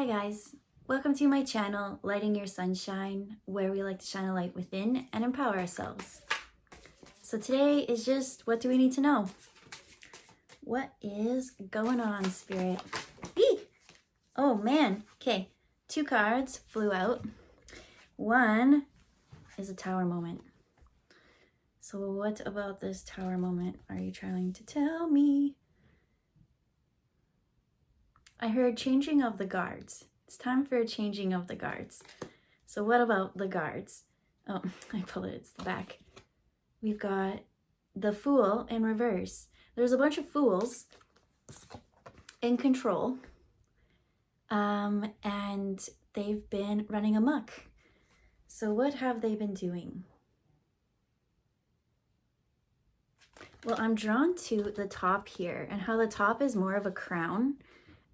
Hi guys, welcome to my channel, Lighting Your Sunshine, where we like to shine a light within and empower ourselves. So today is just, what do we need to know? What is going on, Spirit? Eek! Oh man, okay, 2 cards flew out. One is a tower moment. So what about this tower moment are you trying to tell me? I heard changing of the guards. It's time for a changing of the guards. So what about the guards? Oh, I pull it, it's the back. We've got the Fool in reverse. There's a bunch of fools in control, and they've been running amok. So what have they been doing? Well, I'm drawn to the top here and how the top is more of a crown.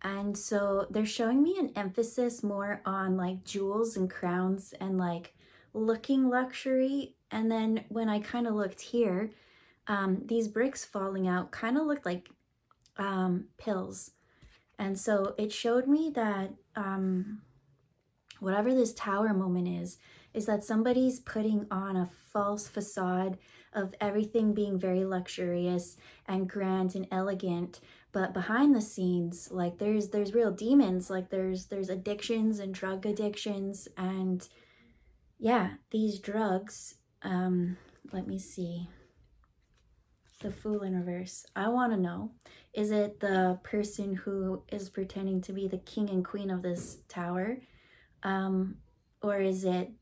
And so they're showing me an emphasis more on like jewels and crowns and like looking luxury. And then when I kind of looked here, these bricks falling out kind of looked like pills. And so it showed me that whatever this tower moment is that somebody's putting on a false facade of everything being very luxurious and grand and elegant, but behind the scenes, like there's real demons, like there's addictions and drug addictions, and yeah, these drugs, let me see, the Fool in reverse. I want to know, is it the person who is pretending to be the king and queen of this tower, or is it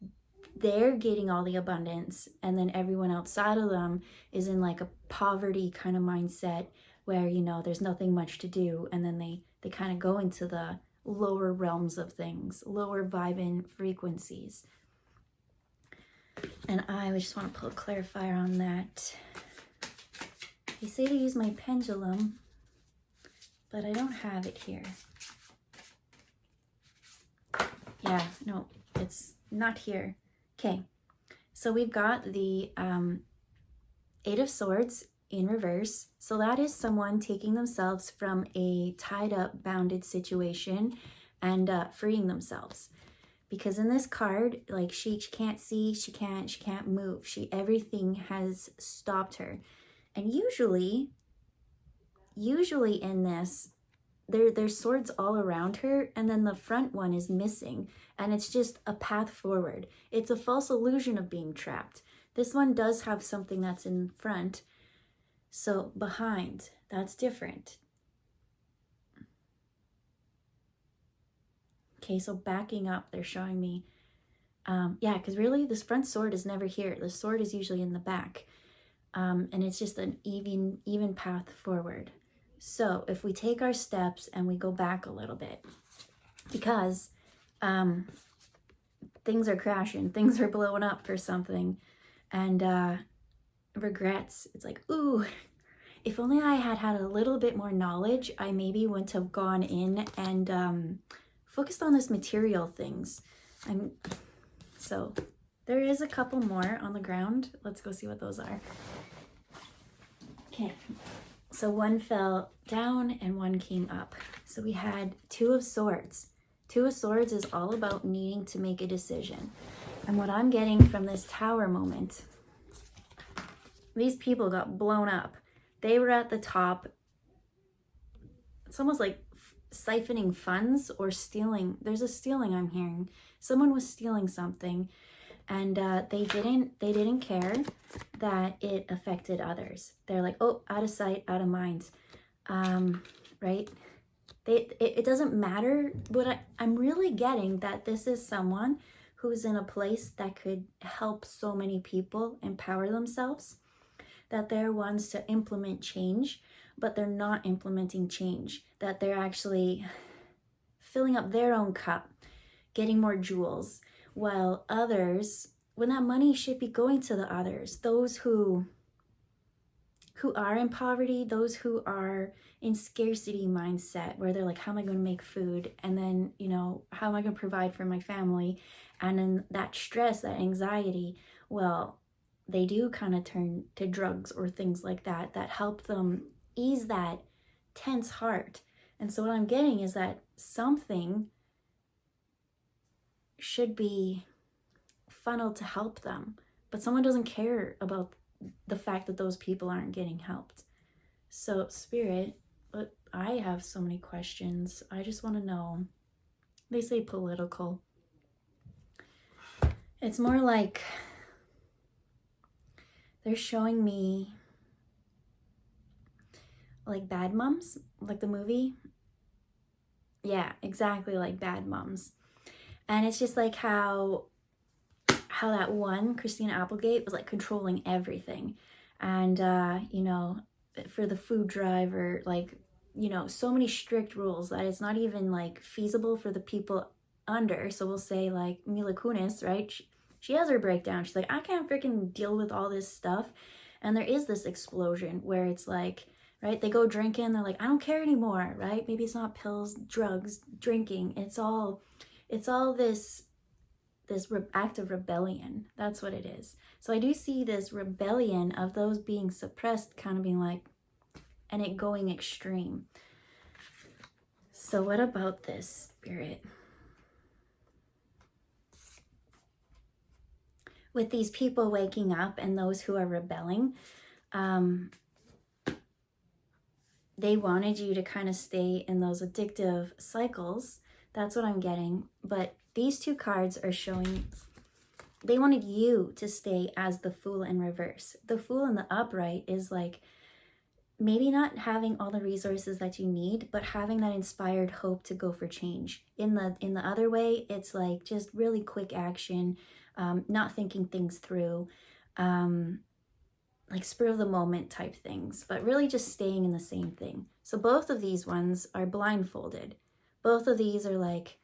they're getting all the abundance and then everyone outside of them is in like a poverty kind of mindset where, you know, there's nothing much to do, and then they kind of go into the lower realms of things, lower vibing frequencies. And I just want to pull a clarifier on that. They say to use my pendulum, but I don't have it here. Yeah, no, it's not here. Okay, so we've got the 8 of Swords in reverse. So that is someone taking themselves from a tied up, bounded situation and freeing themselves. Because in this card, like she can't see, she can't move. Everything has stopped her. And usually in this, there's swords all around her, and then the front one is missing, and it's just a path forward. It's a false illusion of being trapped. This one does have something that's in front, so behind, that's different. Okay, so backing up, they're showing me, yeah, because really this front sword is never here. The sword is usually in the back, and it's just an even path forward. So if we take our steps and we go back a little bit, because things are crashing, things are blowing up for something, and regrets, it's like, ooh, if only I had a little bit more knowledge, I maybe wouldn't have gone in and focused on this material things. So there is a couple more on the ground. Let's go see what those are. Okay. So one fell down and one came up. So we had 2 of Swords. 2 of Swords is all about needing to make a decision. And what I'm getting from this tower moment, these people got blown up. They were at the top. It's almost like siphoning funds or stealing. There's a stealing I'm hearing. Someone was stealing something, and they didn't care that it affected others. They're like, oh, out of sight, out of mind, right? It doesn't matter, but I'm really getting that this is someone who's in a place that could help so many people empower themselves, that they're ones to implement change, but they're not implementing change, that they're actually filling up their own cup, getting more jewels, while others, when that money should be going to the others, those who are in poverty, those who are in scarcity mindset, where they're like, how am I going to make food? And then, you know, how am I going to provide for my family? And then that stress, that anxiety, well, they do kind of turn to drugs or things like that help them ease that tense heart. And so what I'm getting is that something should be funneled to help them, but someone doesn't care about the fact that those people aren't getting helped. So Spirit, but I have so many questions. I just want to know. They say political. It's more like they're showing me like Bad Moms, like the movie. Yeah, exactly like Bad Moms. And it's just like how that one Christina Applegate was like controlling everything. And you know, for the food drive, or like, you know, so many strict rules that it's not even like feasible for the people under. So we'll say like Mila Kunis, right? She has her breakdown. She's like, I can't freaking deal with all this stuff. And there is this explosion where it's like, right, they go drinking, they're like, I don't care anymore, right? Maybe it's not pills, drugs, drinking. It's all this act of rebellion. That's what it is. So I do see this rebellion of those being suppressed kind of being like, and it going extreme. So what about this, Spirit? With these people waking up and those who are rebelling, they wanted you to kind of stay in those addictive cycles. That's what I'm getting. But these two cards are showing they wanted you to stay as the Fool in reverse. The Fool in the upright is like maybe not having all the resources that you need, but having that inspired hope to go for change. In the other way, it's like just really quick action, not thinking things through, like spur of the moment type things, but really just staying in the same thing. So both of these ones are blindfolded. Both of these are like,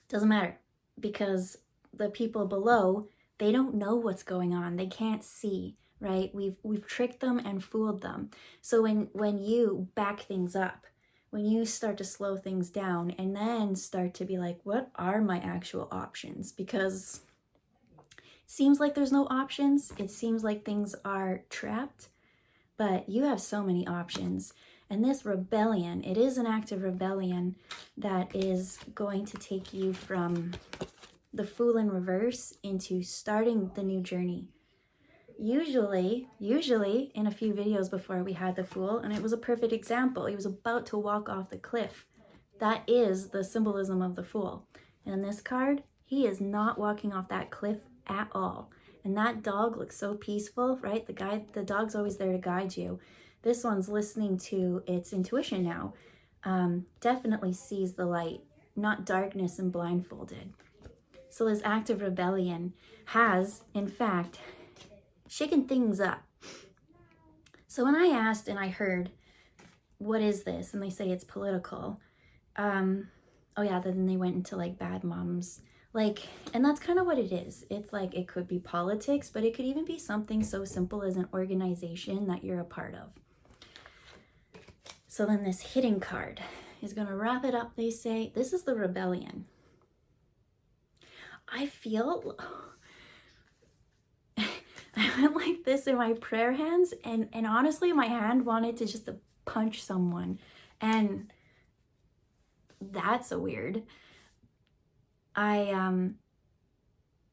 doesn't matter, because the people below, they don't know what's going on. They can't see, right? We've tricked them and fooled them. So when you back things up, when you start to slow things down and then start to be like, what are my actual options? Because it seems like there's no options. It seems like things are trapped, but you have so many options. And this rebellion, it is an act of rebellion that is going to take you from the Fool in reverse into starting the new journey. Usually in a few videos before we had the Fool, and it was a perfect example. He was about to walk off the cliff. That is the symbolism of the Fool. And in this card, he is not walking off that cliff at all. And that dog looks so peaceful, right? The dog's always there to guide you. This one's listening to its intuition now. Definitely sees the light, not darkness and blindfolded. So this act of rebellion has, in fact, shaken things up. So when I asked and I heard, what is this? And they say it's political. Oh yeah, then they went into like Bad Moms. Like, and that's kind of what it is. It's like, it could be politics, but it could even be something so simple as an organization that you're a part of. So then this hidden card is going to wrap it up. They say, this is the rebellion. I feel I went like this in my prayer hands, and honestly my hand wanted to just punch someone, and that's a weird.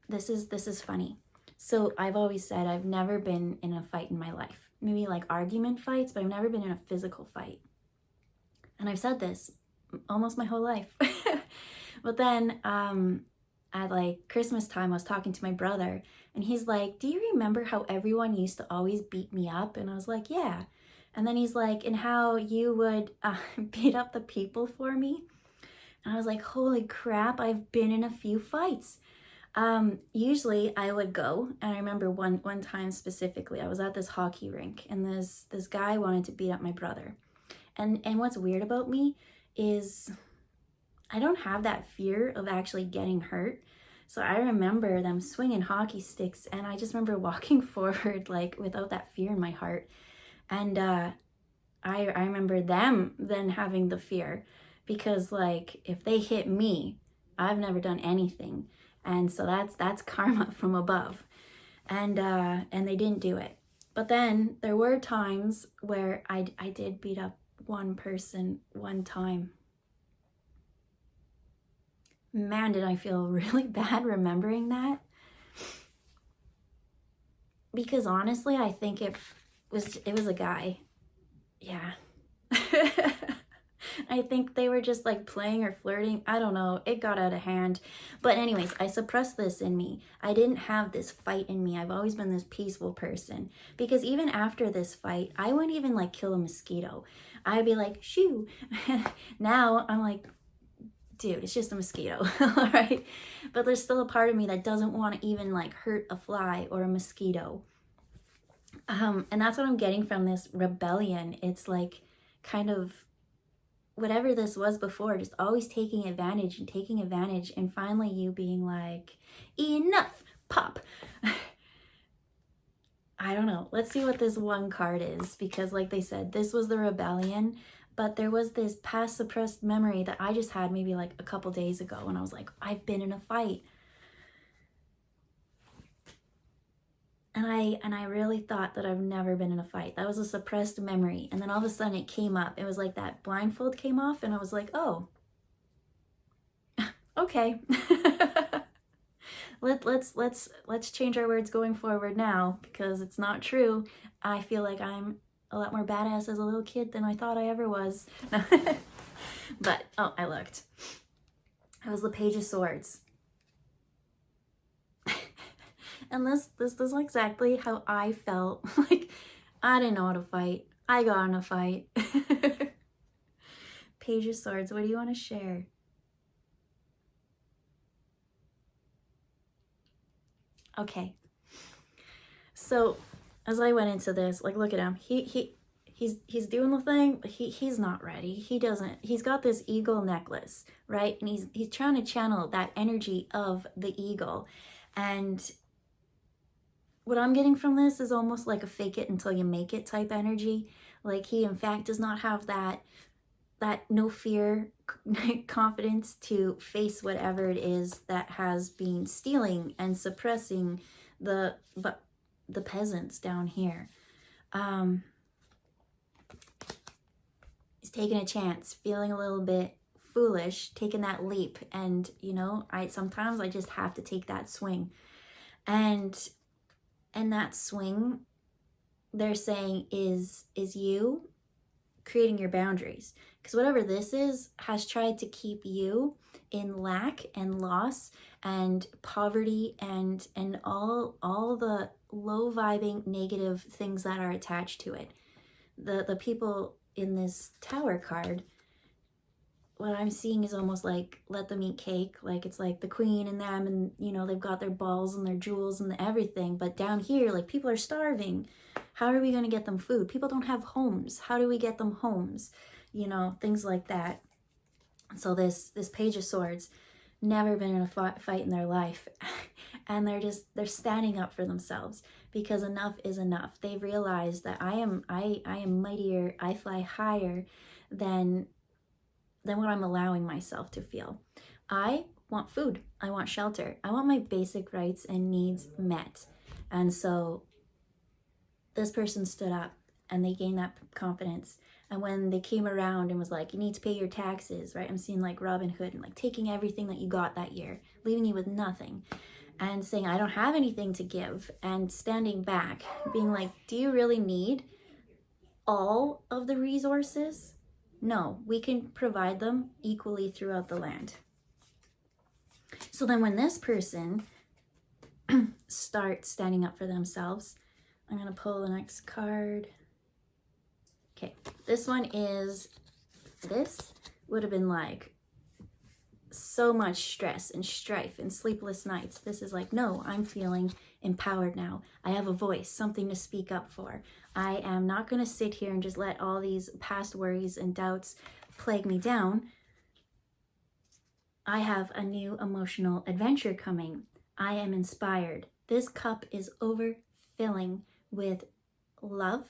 This is funny. So I've always said I've never been in a fight in my life. Maybe like argument fights, but I've never been in a physical fight. And I've said this almost my whole life. But then at like Christmas time, I was talking to my brother, and he's like, do you remember how everyone used to always beat me up? And I was like, yeah. And then he's like, and how you would beat up the people for me? And I was like, holy crap, I've been in a few fights. Usually I would go, and I remember one time specifically, I was at this hockey rink, and this guy wanted to beat up my brother. And what's weird about me is I don't have that fear of actually getting hurt. So I remember them swinging hockey sticks, and I just remember walking forward like without that fear in my heart. And I remember them then having the fear, because like if they hit me, I've never done anything. And so that's karma from above. And they didn't do it. But then there were times where I did beat up one person one time. Man, did I feel really bad remembering that. Because honestly, I think it was a guy. Yeah. I think they were just like playing or flirting. I don't know. It got out of hand. But anyways, I suppressed this in me. I didn't have this fight in me. I've always been this peaceful person. Because even after this fight, I wouldn't even like kill a mosquito. I'd be like, shoo. Now I'm like, dude, it's just a mosquito. All right. But there's still a part of me that doesn't want to even like hurt a fly or a mosquito. And that's what I'm getting from this rebellion. It's like kind of whatever this was before, just always taking advantage and taking advantage, and finally you being like, enough, pop. I don't know. Let's see what this one card is, because like they said, this was the rebellion, but there was this past suppressed memory that I just had maybe like a couple days ago, and I was like, I've been in a fight. And I really thought that I've never been in a fight. That was a suppressed memory. And then all of a sudden it came up. It was like that blindfold came off, and I was like, oh, okay. Let's change our words going forward now, because it's not true. I feel like I'm a lot more badass as a little kid than I thought I ever was. But oh, I looked. It was the Page of Swords. And this is exactly how I felt. Like, I didn't know how to fight. I got in a fight. Page of Swords, what do you want to share? Okay. So, as I went into this, like, look at him. He's doing the thing, but he's not ready. He's got this eagle necklace, right? And he's trying to channel that energy of the eagle. And what I'm getting from this is almost like a fake it until you make it type energy. Like, he in fact does not have that no fear confidence to face whatever it is that has been stealing and suppressing the peasants down here. He's taking a chance, feeling a little bit foolish, taking that leap. And you know, sometimes I just have to take that swing. And that swing, they're saying, is you creating your boundaries. Because whatever this is has tried to keep you in lack and loss and poverty and all the low vibing negative things that are attached to it. The people in this Tower card, what I'm seeing is almost like let them eat cake. Like, it's like the queen and them, and you know, they've got their balls and their jewels and everything. But down here, like, people are starving. How are we going to get them food? People don't have homes. How do we get them homes? You know, things like that. So this Page of Swords, never been in a fight in their life. And they're standing up for themselves, because enough is enough. They realize that I am mightier. I fly higher than what I'm allowing myself to feel. I want food. I want shelter. I want my basic rights and needs met. And so this person stood up and they gained that confidence. And when they came around and was like, you need to pay your taxes, right? I'm seeing like Robin Hood and like taking everything that you got that year, leaving you with nothing, and saying, I don't have anything to give, and standing back, being like, do you really need all of the resources? No, we can provide them equally throughout the land. So then when this person starts standing up for themselves, I'm going to pull the next card. Okay, this one is, this would have been like so much stress and strife and sleepless nights. This is like, no, I'm feeling empowered now. I have a voice, something to speak up for. I am not going to sit here and just let all these past worries and doubts plague me down. I have a new emotional adventure coming. I am inspired. This cup is overfilling with love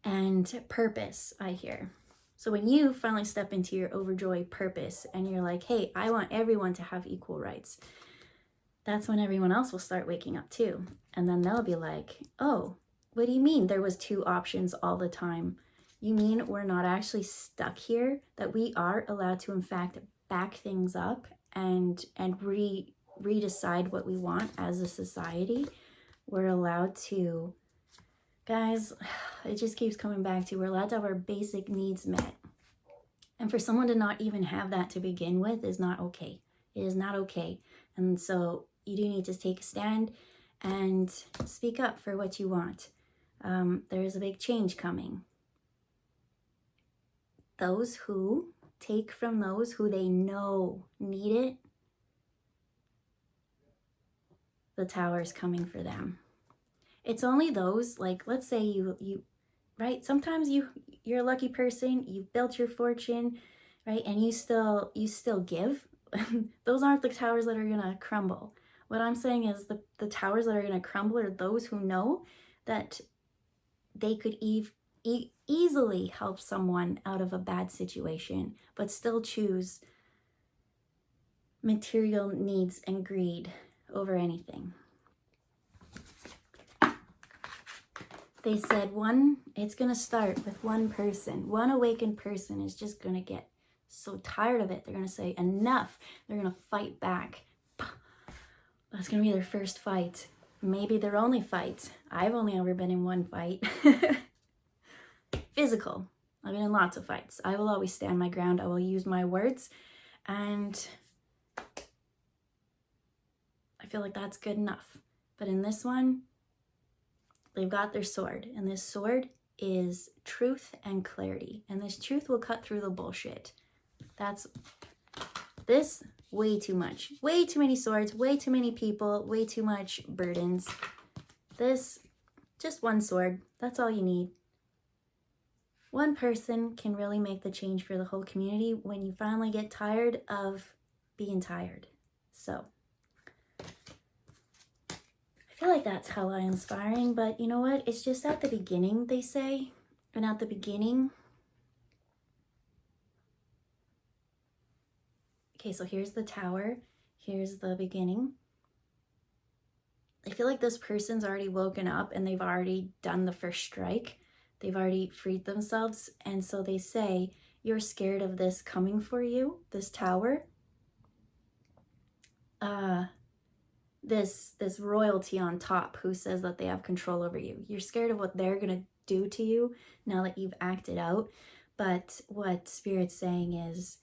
and purpose, I hear. So when you finally step into your overjoyed purpose and you're like, hey, I want everyone to have equal rights, that's when everyone else will start waking up too. And then they'll be like, oh, what do you mean there was two options all the time? You mean we're not actually stuck here? That we are allowed to, in fact, back things up and redecide what we want as a society. We're allowed to, guys, it just keeps coming back to, we're allowed to have our basic needs met. And for someone to not even have that to begin with is not okay. It is not okay. And so you do need to take a stand and speak up for what you want. There is a big change coming. Those who take from those who they know need it, the tower is coming for them. It's only those, like, let's say you right? Sometimes you're a lucky person, you've built your fortune, right? And you still give. Those aren't the towers that are gonna crumble. What I'm saying is the towers that are gonna crumble are those who know that they could easily help someone out of a bad situation, but still choose material needs and greed over anything. They said it's going to start with one person. One awakened person is just going to get so tired of it. They're going to say enough. They're going to fight back. That's going to be their first fight. Maybe their only fight. I've only ever been in one fight. Physical. I've been in lots of fights. I will always stand my ground. I will use my words. And I feel like that's good enough. But in this one, they've got their sword. And this sword is truth and clarity. And this truth will cut through the bullshit. That's this way too much. Way too many swords, way too many people, way too much burdens. This, just one sword. That's all you need. One person can really make the change for the whole community when you finally get tired of being tired. So, I feel like that's hella inspiring, but you know what? It's just at the beginning, they say. And at the beginning, okay, so here's the tower. Here's the beginning. I feel like this person's already woken up and they've already done the first strike. They've already freed themselves. And so they say, you're scared of this coming for you, this tower. This royalty on top who says that they have control over you. You're scared of what they're going to do to you now that you've acted out. But what Spirit's saying is,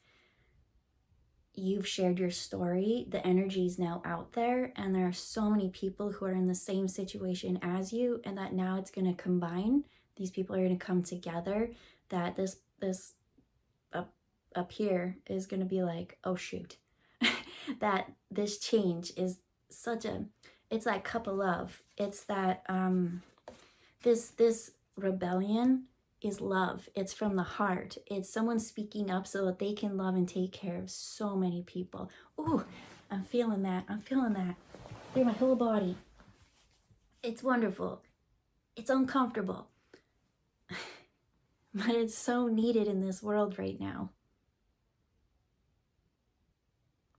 you've shared your story. The energy is now out there. And there are so many people who are in the same situation as you. And that now it's going to combine. These people are going to come together, that this up here is going to be like, oh shoot, that this change is it's that cup of love. It's that, this rebellion is love. It's from the heart. It's someone speaking up so that they can love and take care of so many people. Ooh, I'm feeling that. Through my whole body. It's wonderful. It's uncomfortable. But it's so needed in this world right now.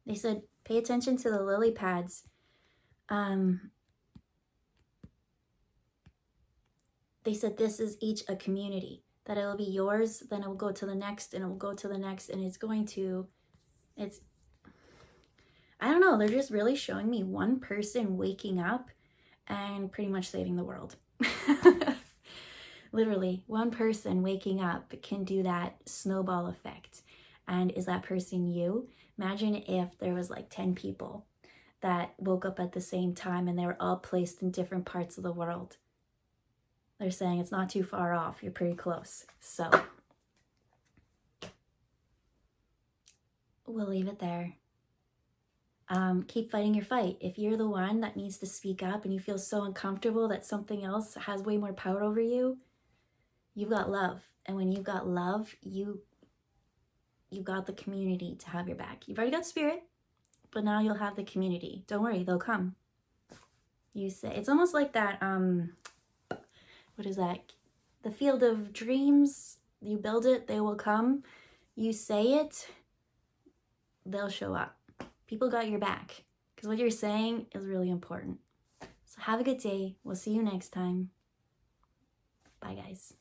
They said, pay attention to the lily pads. They said this is each a community. That it will be yours, then it will go to the next, and it will go to the next, and I don't know, they're just really showing me one person waking up and pretty much saving the world. Literally, one person waking up can do that snowball effect. And is that person you? Imagine if there was like 10 people that woke up at the same time and they were all placed in different parts of the world. They're saying it's not too far off. You're pretty close. So we'll leave it there. Keep fighting your fight. If you're the one that needs to speak up and you feel so uncomfortable that something else has way more power over you, you've got love. And when you've got love, you've got the community to have your back. You've already got spirit, but now you'll have the community. Don't worry, they'll come. You say, it's almost like that, what is that? The field of dreams. You build it, they will come. You say it, they'll show up. People got your back because what you're saying is really important. So have a good day. We'll see you next time. Bye, guys.